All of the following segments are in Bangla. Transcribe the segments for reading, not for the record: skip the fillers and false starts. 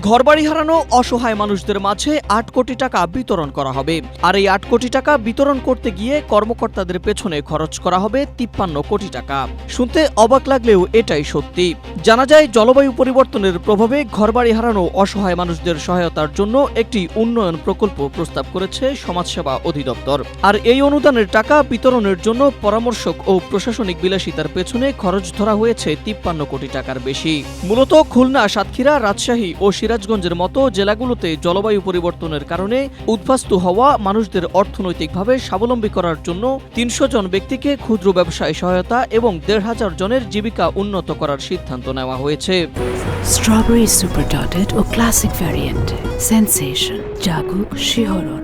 ঘরবাড়ি হারানো অসহায় মানুষদের মাঝে ৮ কোটি টাকা বিতরণ করা হবে। আর এই ৮ কোটি টাকা বিতরণ করতে গিয়ে কর্মকর্তাদের পেছনে খরচ করা হবে ৫৩ কোটি টাকা। শুনতে অবাক লাগলেও এটাই সত্যি। জানা যায়, জলবায়ু পরিবর্তনের প্রভাবে ঘরবাড়ি হারানো অসহায় মানুষদের সহায়তার জন্য একটি উন্নয়ন প্রকল্প প্রস্তাব করেছে সমাজসেবা অধিদপ্তর। আর এই অনুদানের টাকা বিতরণের জন্য পরামর্শক ও প্রশাসনিক বিলাসিতার পেছনে খরচ ধরা হয়েছে ৫৩ কোটি টাকার বেশি। মূলত খুলনা, সাতক্ষীরা, রাজশাহী ও সিরাজগঞ্জের মতো জেলাগুলোতে জলবায়ু পরিবর্তনের কারণে উদ্বাস্তু হওয়া মানুষদের অর্থনৈতিকভাবে স্বাবলম্বী করার জন্য ৩০০ জন ব্যক্তিকে ক্ষুদ্র ব্যবসায় সহায়তা এবং ১৫০০ জনের জীবিকা উন্নত করার সিদ্ধান্ত নেওয়া হয়েছে। স্ট্রবেরি সুপার ডটেড ও ক্লাসিক ভ্যারিয়েন্টে সেনসেশন জাগুক শিহরণ।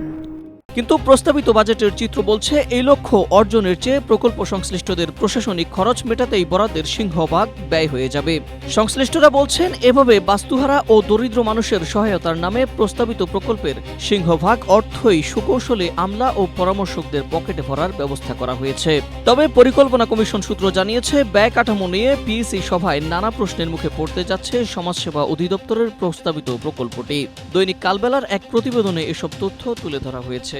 কিন্তু প্রস্তাবিত বাজেটের চিত্র বলছে, এই লক্ষ্য অর্জনের চেয়ে প্রকল্প সংশ্লিষ্টদের প্রশাসনিক খরচ মেটাতেই বরাদ্দের সিংহভাগ ব্যয় হয়ে যাবে। সংশ্লিষ্টরা বলছেন, এভাবে বাস্তুহারা ও দরিদ্র মানুষের সহায়তার নামে প্রস্তাবিত প্রকল্পের সিংহভাগ অর্থই সুকৌশলে আমলা ও পরামর্শকদের পকেটে ভরার ব্যবস্থা করা হয়েছে। তবে পরিকল্পনা কমিশন সূত্র জানিয়েছে, ব্যয় কাঠামো নিয়ে পিএসি সভায় নানা প্রশ্নের মুখে পড়তে যাচ্ছে সমাজসেবা অধিদপ্তরের প্রস্তাবিত প্রকল্পটি। দৈনিক কালবেলার এক প্রতিবেদনে এসব তথ্য তুলে ধরা হয়েছে।